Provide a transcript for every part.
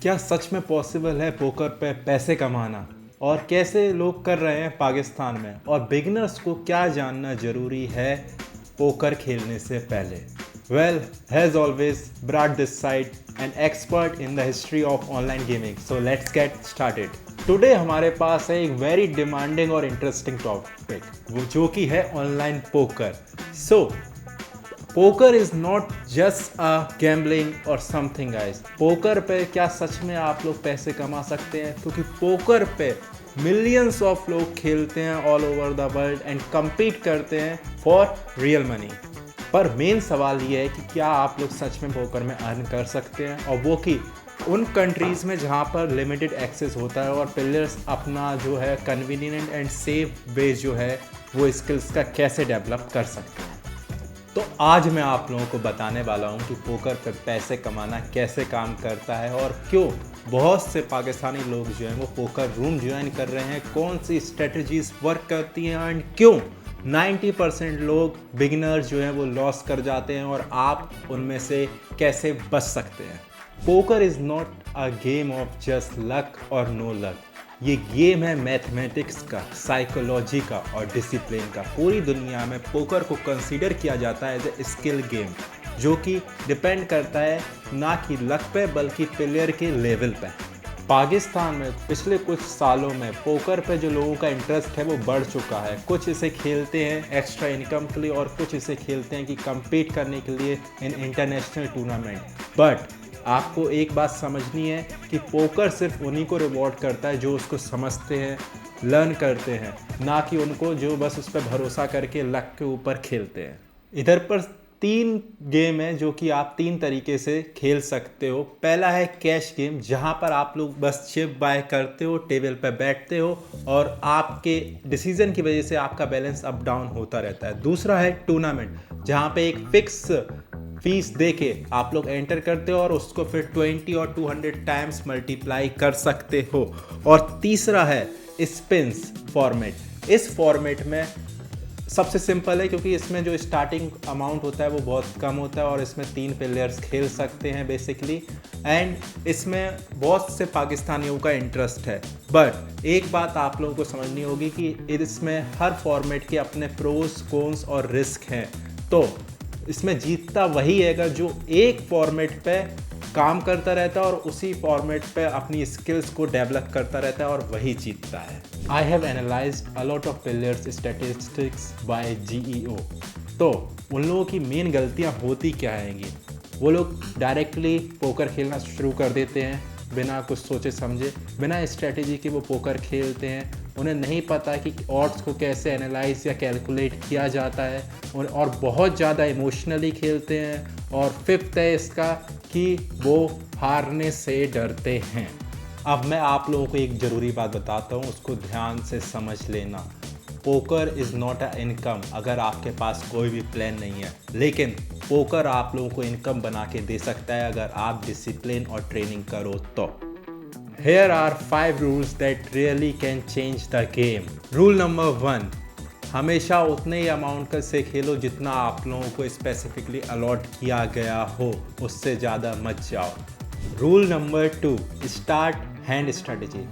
क्या सच में पॉसिबल है पोकर पे पैसे कमाना और कैसे लोग कर रहे हैं पाकिस्तान में, और बिगिनर्स को क्या जानना ज़रूरी है पोकर खेलने से पहले। Well, has always brought this side an expert in the history of online gaming, so let's get started. Today हमारे पास है एक वेरी डिमांडिंग और इंटरेस्टिंग टॉपिक, वो जो कि है online poker. So poker is not just a gambling और something guys. Poker पे क्या सच में आप लोग पैसे कमा सकते हैं? क्योंकि पोकर पे मिलियंस ऑफ लोग खेलते हैं all over the world and compete करते हैं फॉर रियल मनी। पर मेन सवाल ये है कि क्या आप लोग सच में पोकर में अर्न कर सकते हैं, और वो कि उन कंट्रीज़ में जहाँ पर लिमिटेड एक्सेस होता है और प्लेयर्स अपना जो है कन्वीनियंट एंड सेफ वे जो है वो स्किल्स का कैसे डेवलप कर सकते हैं। तो आज मैं आप लोगों को बताने वाला हूं कि पोकर पर पैसे कमाना कैसे काम करता है और क्यों बहुत से पाकिस्तानी लोग जो हैं वो पोकर रूम ज्वाइन कर रहे हैं, कौन सी स्ट्रेटजीज वर्क करती हैं एंड क्यों 90% लोग बिगिनर्स जो हैं वो लॉस कर जाते हैं और आप उनमें से कैसे बच सकते हैं। Poker is not a game of just luck और नो लक। ये गेम है मैथमेटिक्स का, साइकोलॉजी का और डिसिप्लिन का। पूरी दुनिया में पोकर को कंसीडर किया जाता है एज ए स्किल गेम, जो कि डिपेंड करता है ना कि लक पे बल्कि प्लेयर के लेवल पे। पाकिस्तान में पिछले कुछ सालों में पोकर पे जो लोगों का इंटरेस्ट है वो बढ़ चुका है। कुछ इसे खेलते हैं एक्स्ट्रा इनकम के लिए और कुछ इसे खेलते हैं कि compete करने के लिए इन इंटरनेशनल टूर्नामेंट। बट आपको एक बात समझनी है कि पोकर सिर्फ उन्हीं को रिवॉर्ड करता है जो उसको समझते हैं, लर्न करते हैं, ना कि उनको जो बस उस पर भरोसा करके लक के ऊपर खेलते हैं। इधर पर 3 गेम है जो कि आप 3 तरीके से खेल सकते हो। पहला है कैश गेम, जहां पर आप लोग बस चिप बाय करते हो, टेबल पर बैठते हो और आपके डिसीजन की वजह से आपका बैलेंस अप डाउन होता रहता है। दूसरा है टूर्नामेंट, जहां पे एक फिक्स फीस दे के आप लोग एंटर करते हो और उसको फिर 20 और 200 टाइम्स मल्टीप्लाई कर सकते हो। और तीसरा है स्पिन्स फॉर्मेट। इस फॉर्मेट में सबसे सिंपल है क्योंकि इसमें जो स्टार्टिंग अमाउंट होता है वो बहुत कम होता है और इसमें 3 प्लेयर्स खेल सकते हैं बेसिकली, एंड इसमें बहुत से पाकिस्तानियों का इंटरेस्ट है। बट एक बात आप लोगों को समझनी होगी कि इसमें हर फॉर्मेट के अपने प्रोस, कॉन्स और रिस्क हैं। तो इसमें जीतता वही है जो एक फॉर्मेट पे काम करता रहता है और उसी फॉर्मेट पे अपनी स्किल्स को डेवलप करता रहता है और वही जीतता है। I have analysed a lot of players statistics by GEO। तो उन लोगों की मेन गलतियां होती क्या हैंगी? वो लोग डायरेक्टली पोकर खेलना शुरू कर देते हैं बिना कुछ सोचे समझे, बिना स्ट्रेटेजी के वो पोकर खेलते हैं। उन्हें नहीं पता कि ऑड्स को कैसे एनालाइज या कैलकुलेट किया जाता है और बहुत ज़्यादा इमोशनली खेलते हैं। और फिफ्थ है इसका कि वो हारने से डरते हैं। अब मैं आप लोगों को एक ज़रूरी बात बताता हूँ, उसको ध्यान से समझ लेना। Poker is not a income अगर आपके पास कोई भी प्लान नहीं है, लेकिन पोकर आप लोगों को इनकम बना के दे सकता है अगर आप डिसिप्लिन और ट्रेनिंग करो तो। Here are 5 rules that really can change the game. Rule number 1, हमेशा उतने ही अमाउंट से खेलो जितना आप लोगों को स्पेसिफिकली अलॉट किया गया हो, उससे ज़्यादा मत जाओ। Rule number 2, start hand strategy.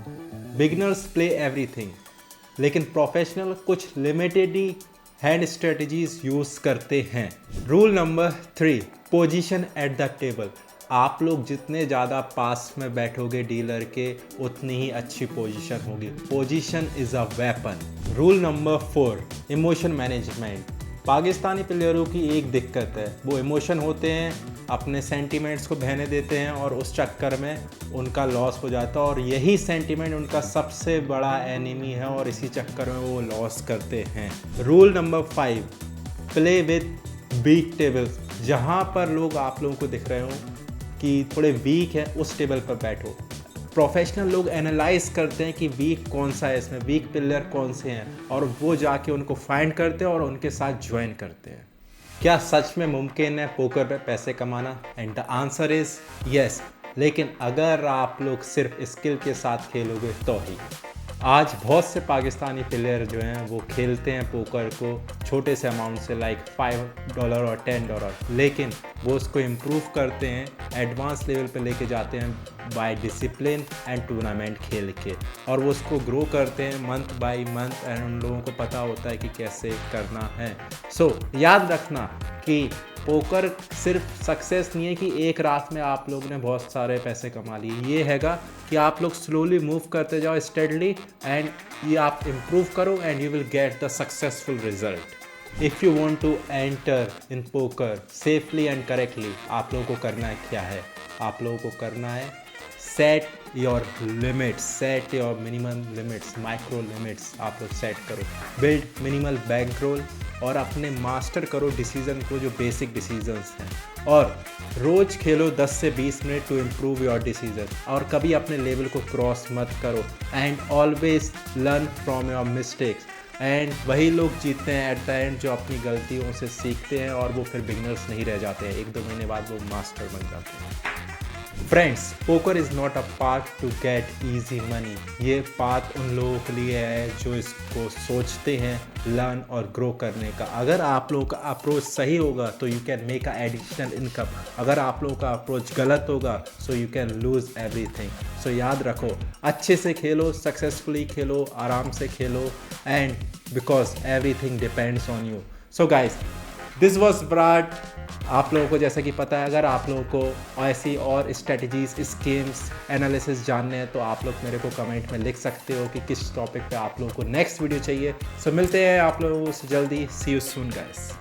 Beginners play everything, लेकिन प्रोफेशनल कुछ लिमिटेड ही हैंड स्ट्रेटजीज यूज़ करते हैं। Rule number 3, position at the table. आप लोग जितने ज़्यादा पास में बैठोगे डीलर के, उतनी ही अच्छी पोजीशन होगी। Position is a weapon. Rule number 4, emotion management. Pakistani प्लेयरों की एक दिक्कत है, वो इमोशन होते हैं, अपने सेंटिमेंट्स को बहने देते हैं और उस चक्कर में उनका लॉस हो जाता है और यही सेंटिमेंट उनका सबसे बड़ा एनिमी है और इसी चक्कर में वो लॉस करते हैं। Rule number 5, play with weak tables. जहाँ पर लोग आप लोगों को दिख रहे हो कि थोड़े वीक है, उस टेबल पर बैठो। प्रोफेशनल लोग एनालाइज करते हैं कि वीक कौन सा है, इसमें वीक प्लेयर कौन से हैं, और वो जाके उनको फाइंड करते हैं और उनके साथ ज्वाइन करते हैं। क्या सच में मुमकिन है पोकर पे पैसे कमाना? And the answer is yes, लेकिन अगर आप लोग सिर्फ स्किल के साथ खेलोगे तो ही। आज बहुत से पाकिस्तानी प्लेयर जो हैं वो खेलते हैं पोकर को छोटे से अमाउंट से, लाइक $5 और $10, लेकिन वो उसको इम्प्रूव करते हैं, एडवांस लेवल पे लेके जाते हैं बाय डिसिप्लिन एंड टूर्नामेंट खेल के, और वो उसको ग्रो करते हैं मंथ बाय मंथ, एंड उन लोगों को पता होता है कि कैसे करना है। सो याद रखना कि पोकर सिर्फ सक्सेस नहीं है कि एक रात में आप लोगों ने बहुत सारे पैसे कमा लिए, ये हैगा कि आप लोग स्लोली मूव करते जाओ स्टेडली, एंड ये आप इम्प्रूव करो and you will get the successful result. If you want to enter in poker safely and correctly, आप लोगों को करना है क्या है, आप लोगों को करना है set your limits, set your minimum limits, micro limits आप लोग सेट करो, बिल्ड मिनिमल बैंक रोल, और अपने मास्टर करो डिसीजन को जो बेसिक डिसीजंस हैं, और रोज़ खेलो 10 से 20 minute to improve your decision, और कभी अपने लेवल को क्रॉस मत करो, and always learn from your mistakes, and वही लोग जीतते हैं एट द एंड जो अपनी गलतियों से सीखते हैं, और वो फिर बिगनर्स नहीं रह जाते हैं, 1-2 महीने बाद वो मास्टर बन जाते हैं। Friends, poker is not a path to get easy money, ये पाथ उन लोगों के लिए है जो इसको सोचते हैं लर्न और ग्रो करने का। अगर आप लोगों का अप्रोच सही होगा तो you can make a additional income, अगर आप लोगों का अप्रोच गलत होगा so you can lose everything. So याद रखो, अच्छे से खेलो, सक्सेसफुली खेलो, आराम से खेलो, and because everything depends on you. So guys, this was Brad. आप लोगों को जैसा कि पता है, अगर आप लोगों को ऐसी और स्ट्रेटजीज, स्कीम्स, एनालिसिस जानने हैं तो आप लोग मेरे को कमेंट में लिख सकते हो कि किस टॉपिक पे आप लोगों को नेक्स्ट वीडियो चाहिए। सो मिलते हैं आप लोगों से जल्दी। सी यू सून गाइस।